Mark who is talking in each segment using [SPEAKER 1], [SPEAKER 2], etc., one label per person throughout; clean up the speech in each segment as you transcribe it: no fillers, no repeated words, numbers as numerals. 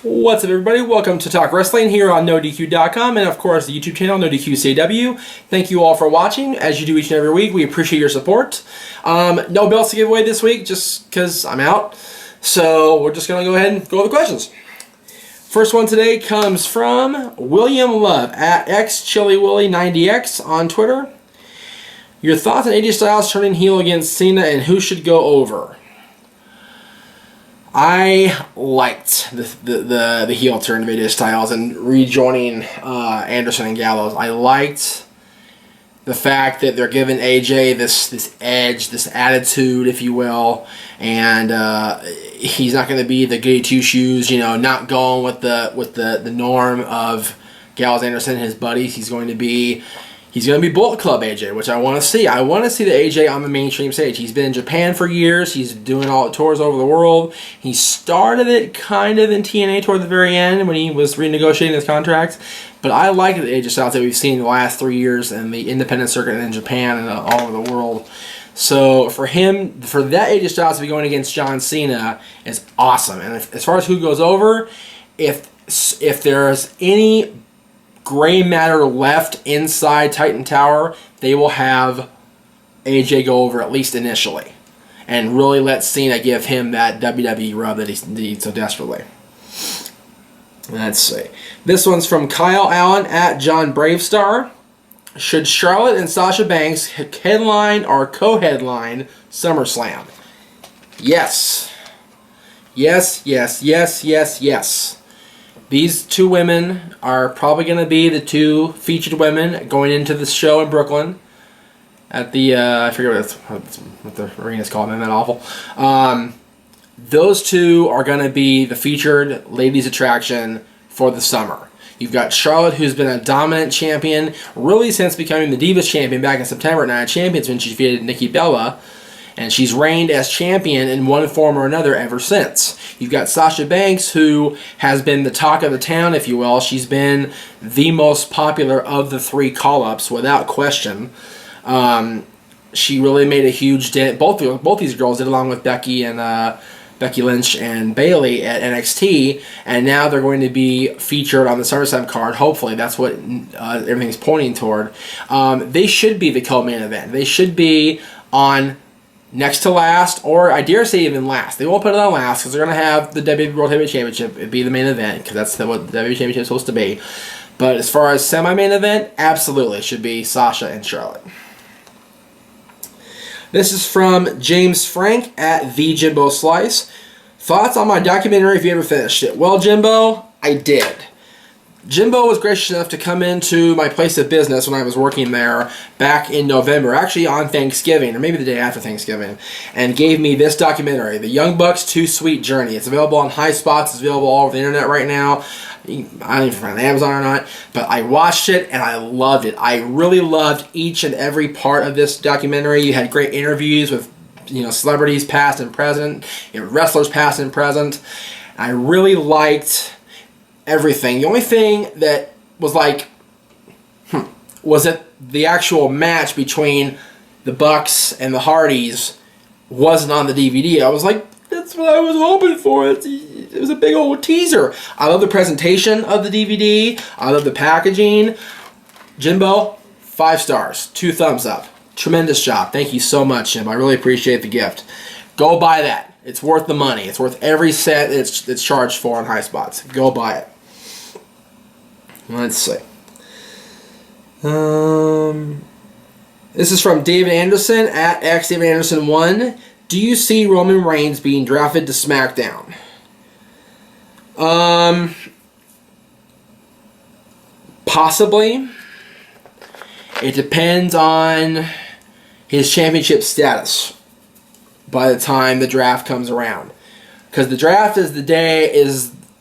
[SPEAKER 1] What's up, everybody? Welcome to Talk Wrestling here on NoDQ.com and, of course, the YouTube channel, NoDQCW. Thank you all for watching, as you do each and every week. We appreciate your support. No belts to give away this week, just because I'm out. So we're just going to go ahead and go over the questions. First one today comes from William Love at XChiliWilly90X on Twitter. Your thoughts on AJ Styles turning heel against Cena and who should go over? I liked the heel turn of AJ Styles and rejoining Anderson and Gallows. I liked the fact that they're giving AJ this edge, this attitude, if you will, and he's not going to be the goody two shoes, you know, not going with the norm of Gallows, Anderson, and his buddies. He's going to be Bullet Club AJ, which I want to see. I want to see the AJ on the mainstream stage. He's been in Japan for years. He's doing all the tours over the world. He started it kind of in TNA toward the very end when he was renegotiating his contracts. But I like the AJ Styles that we've seen the last 3 years in the independent circuit in Japan and all over the world. So for that AJ Styles to be going against John Cena is awesome. And as far as who goes over, if there's any gray matter left inside Titan Tower, they will have AJ go over at least initially and really let Cena give him that WWE rub that he needs so desperately. Let's see. This one's from Kyle Allen at John Bravestar. Should Charlotte and Sasha Banks headline or co-headline SummerSlam? Yes. Yes, yes, yes, yes, yes. These two women are probably going to be the two featured women going into the show in Brooklyn at the, I forget what the arena's called, isn't that awful? Those two are going to be the featured ladies attraction for the summer. You've got Charlotte, who's been a dominant champion, really since becoming the Divas champion back in September at Night of Champions when she defeated Nikki Bella. And she's reigned as champion in one form or another ever since. You've got Sasha Banks, who has been the talk of the town, if you will. She's been the most popular of the three call-ups, without question. She really made a huge dent. Both these girls did, along with Becky Lynch and Bayley at NXT, and now they're going to be featured on the SummerSlam card. Hopefully, that's what everything's pointing toward. They should be the co-main event. They should be on next to last, or I dare say even last. They won't put it on last because they're going to have the WWE World Heavyweight Championship. It'd be the main event because that's what the WWE Championship is supposed to be. But as far as semi-main event, absolutely it should be Sasha and Charlotte. This is from James Frank at the Jimbo Slice. Thoughts on my documentary if you ever finished it? Well, Jimbo, I did. Jimbo was gracious enough to come into my place of business when I was working there back in November, actually on Thanksgiving, or maybe the day after Thanksgiving, and gave me this documentary, The Young Bucks' Too Sweet Journey. It's available on High Spots. It's available all over the internet right now. I don't know if it's on Amazon or not, but I watched it and I loved it. I really loved each and every part of this documentary. You had great interviews with celebrities past and present, wrestlers past and present. I really liked everything. The only thing that was was that the actual match between the Bucks and the Hardys wasn't on the DVD. I was like, that's what I was hoping for. It was a big old teaser. I love the presentation of the DVD. I love the packaging. Jimbo, 5 stars. 2 thumbs up. Tremendous job. Thank you so much, Jim. I really appreciate the gift. Go buy that. It's worth the money. It's worth every cent it's charged for on High Spots. Go buy it. Let's see. This is from David Anderson at XDavidAnderson1. Do you see Roman Reigns being drafted to SmackDown? Possibly. It depends on his championship status by the time the draft comes around. Because the draft is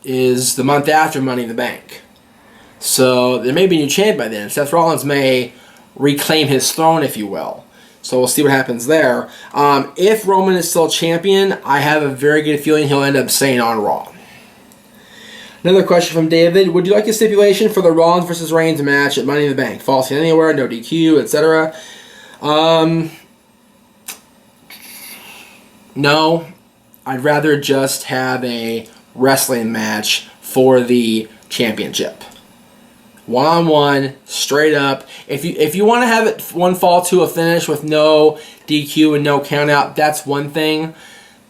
[SPEAKER 1] the month after Money in the Bank. So there may be a new champ by then. Seth Rollins may reclaim his throne, if you will. So we'll see what happens there. If Roman is still champion, I have a very good feeling he'll end up staying on Raw. Another question from David. Would you like a stipulation for the Rollins versus Reigns match at Money in the Bank? False count anywhere, no DQ, etc. No. I'd rather just have a wrestling match for the championship. One-on-one, straight up. If you want to have it one fall to a finish with no DQ and no countout, that's one thing.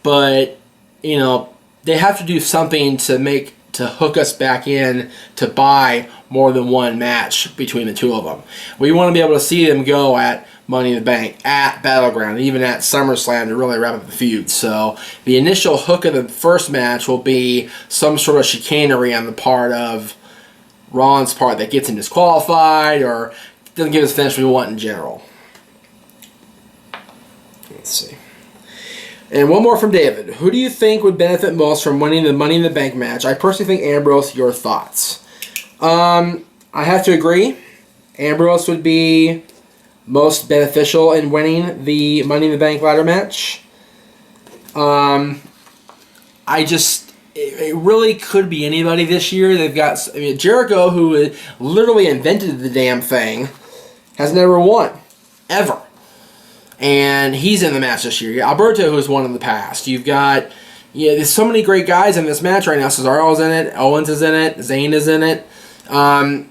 [SPEAKER 1] But, you know, they have to do something to hook us back in to buy more than one match between the two of them. We want to be able to see them go at Money in the Bank, at Battleground, even at SummerSlam to really wrap up the feud. So the initial hook of the first match will be some sort of chicanery on the part of Rollins' part that gets him disqualified or doesn't give us the finish we want in general. Let's see. And one more from David. Who do you think would benefit most from winning the Money in the Bank match? I personally think Ambrose. Your thoughts? I have to agree. Ambrose would be most beneficial in winning the Money in the Bank ladder match. It really could be anybody this year. They've got Jericho, who literally invented the damn thing, has never won. Ever. And he's in the match this year. Alberto, who's won in the past. You've got, there's so many great guys in this match right now. Cesaro's in it. Owens is in it. Zayn is in it. I'll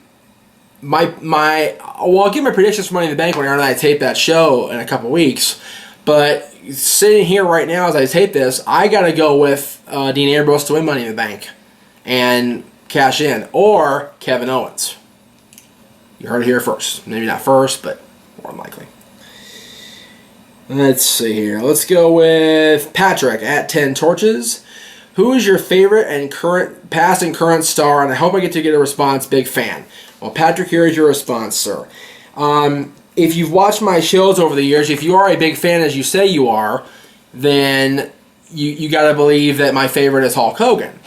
[SPEAKER 1] give my predictions for Money in the Bank when Aaron and I tape that show in a couple weeks. But sitting here right now as I tape this, I got to go with Dean Ambrose to win Money in the Bank and cash in. Or Kevin Owens. You heard it here first. Maybe not first, but more than likely. Let's see here. Let's go with Patrick at 10 Torches. Who is your favorite and past and current star? And I hope I get a response. Big fan. Well, Patrick, here is your response, sir. If you've watched my shows over the years, if you are a big fan as you say you are, then you got to believe that my favorite is Hulk Hogan.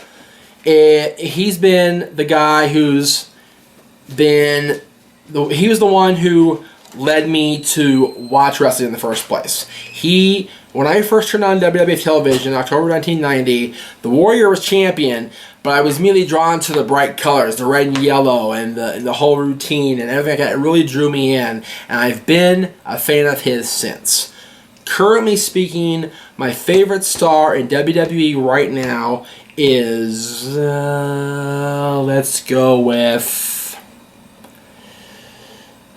[SPEAKER 1] He's been the guy who's been... He was the one who led me to watch wrestling in the first place. When I first turned on WWE television in October 1990, the Warrior was champion, but I was immediately drawn to the bright colors, the red and yellow, and the whole routine and everything like that. It really drew me in, and I've been a fan of his since. Currently speaking, my favorite star in WWE right now is, let's go with...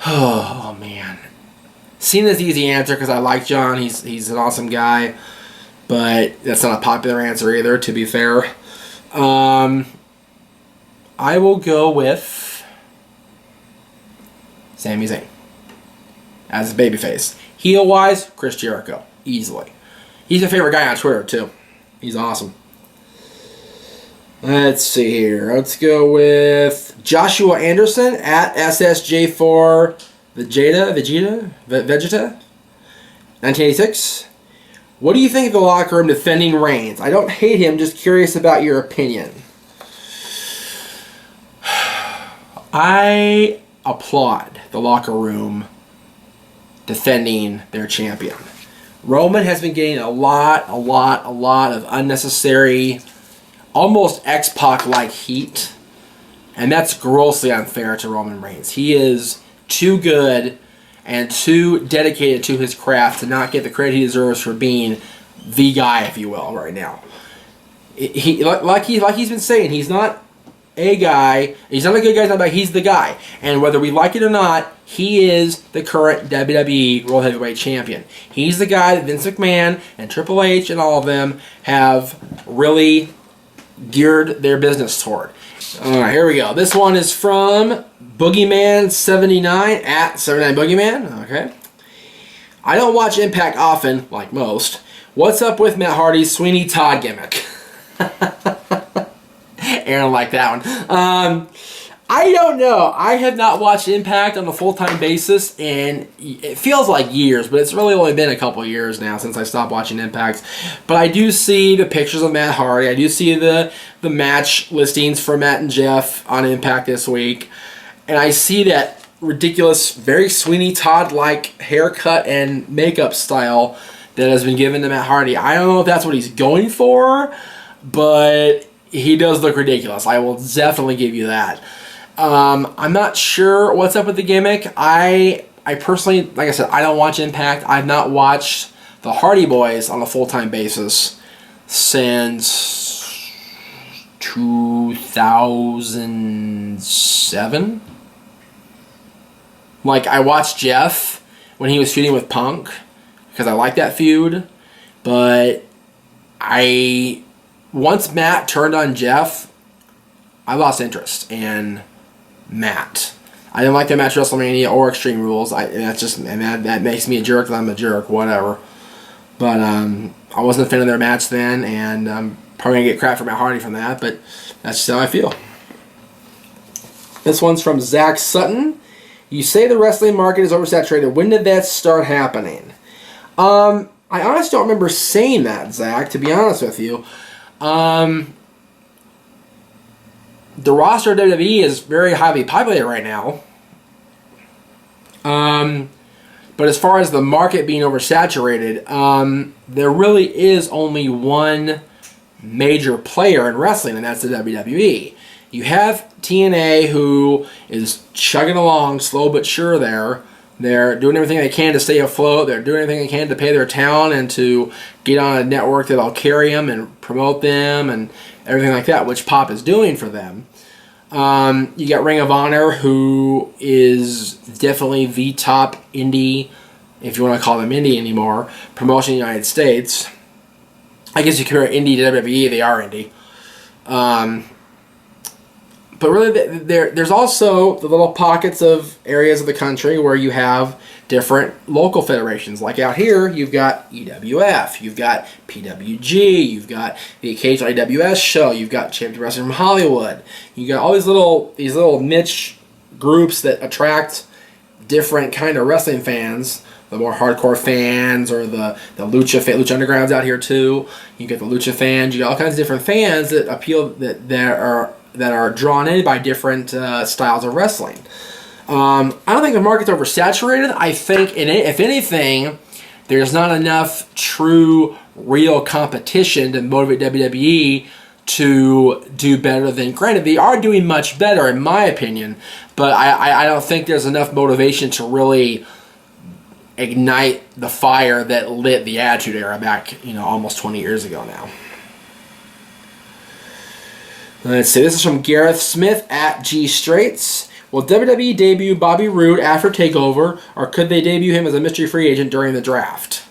[SPEAKER 1] Oh, man. Cena's the easy answer because I like John. He's an awesome guy. But that's not a popular answer either, to be fair. I will go with Sami Zayn as a babyface. Heel-wise, Chris Jericho. Easily. He's a favorite guy on Twitter, too. He's awesome. Let's see here. Let's go with Joshua Anderson at SSJ4 Vegeta 1986. What do you think of the locker room defending Reigns? I don't hate him, just curious about your opinion. I applaud the locker room defending their champion. Roman has been getting a lot of unnecessary, almost X-Pac-like heat, and that's grossly unfair to Roman Reigns. He is too good and too dedicated to his craft to not get the credit he deserves for being the guy, if you will, right now. Like he's been saying, he's not a guy. He's not a good guy. He's the guy. And whether we like it or not, he is the current WWE World Heavyweight Champion. He's the guy that Vince McMahon and Triple H and all of them have really geared their business toward. Alright, here we go. This one is from Boogeyman79 at 79 Boogeyman. Okay. I don't watch Impact often, like most. What's up with Matt Hardy's Sweeney Todd gimmick? Aaron liked that one. I don't know. I have not watched Impact on a full-time basis in, it feels like years, but it's really only been a couple years now since I stopped watching Impact. But I do see the pictures of Matt Hardy. I do see the match listings for Matt and Jeff on Impact this week. And I see that ridiculous, very Sweeney Todd-like haircut and makeup style that has been given to Matt Hardy. I don't know if that's what he's going for, but he does look ridiculous. I will definitely give you that. I'm not sure what's up with the gimmick. I personally, like I said, I don't watch Impact. I've not watched the Hardy Boys on a full-time basis since 2007. Like, I watched Jeff when he was feuding with Punk because I like that feud, but once Matt turned on Jeff, I lost interest in Matt. I didn't like the match at WrestleMania or Extreme Rules. That makes me a jerk because I'm a jerk, whatever. But I wasn't a fan of their match then, and I'm probably going to get crap from Matt Hardy from that, but that's just how I feel. This one's from Zach Sutton. You say the wrestling market is oversaturated. When did that start happening? I honestly don't remember saying that, Zach, to be honest with you. The roster of WWE is very highly populated right now. But as far as the market being oversaturated, there really is only one major player in wrestling, and that's the WWE. You have TNA, who is chugging along, slow but sure there. They're doing everything they can to stay afloat. They're doing everything they can to pay their talent and to get on a network that'll carry them and promote them and everything like that, which Pop is doing for them. You got Ring of Honor, who is definitely the top indie, if you want to call them indie anymore, promotion in the United States. I guess you compare indie to WWE, they are indie. But really, there's also the little pockets of areas of the country where you have different local federations. Like out here, you've got EWF, you've got PWG, you've got the occasional AWS show, you've got Championship Wrestling from Hollywood. You got all these little niche groups that attract different kind of wrestling fans. The more hardcore fans, or the Lucha Underground's out here too. You get the Lucha fans. You got all kinds of different fans that appeal that are drawn in by different styles of wrestling. I don't think the market's oversaturated. I think, if anything, there's not enough true, real competition to motivate WWE to do better than. Granted, they are doing much better, in my opinion, but I don't think there's enough motivation to really ignite the fire that lit the Attitude Era back, almost 20 years ago now. Let's see, this is from Gareth Smith at G Straits. Will WWE debut Bobby Roode after TakeOver, or could they debut him as a mystery free agent during the draft?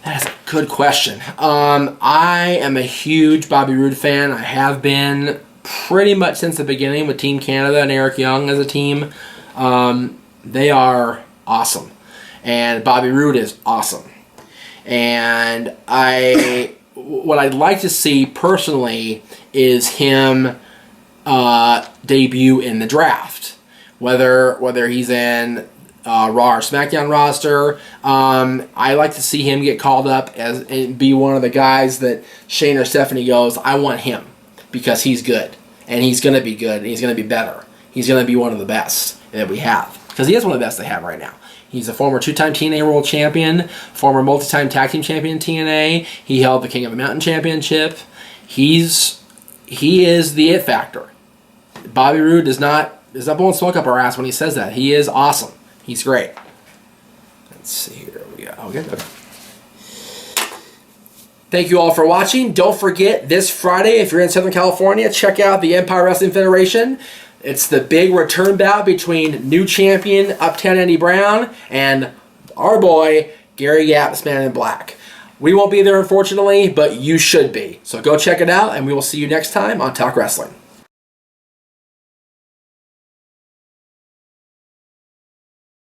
[SPEAKER 1] That is a good question. I am a huge Bobby Roode fan. I have been pretty much since the beginning with Team Canada and Eric Young as a team. They are awesome. And Bobby Roode is awesome. And what I'd like to see personally is him debut in the draft, whether he's in Raw or SmackDown roster. I like to see him get called up and be one of the guys that Shane or Stephanie goes, I want him because he's good, and he's going to be good, and he's going to be better. He's going to be one of the best that we have, because he is one of the best they have right now. He's a former two-time TNA World Champion, former multi-time Tag Team Champion in TNA. He held the King of the Mountain Championship. He is the it factor. Bobby Roode is not blowing smoke up our ass when he says that. He is awesome. He's great. Let's see here. We got okay. Thank you all for watching. Don't forget, this Friday, if you're in Southern California, check out the Empire Wrestling Federation. It's the big return bout between new champion Uptown Andy Brown and our boy Gary Yaps, Man in Black. We won't be there, unfortunately, but you should be. So go check it out, and we will see you next time on Talk Wrestling.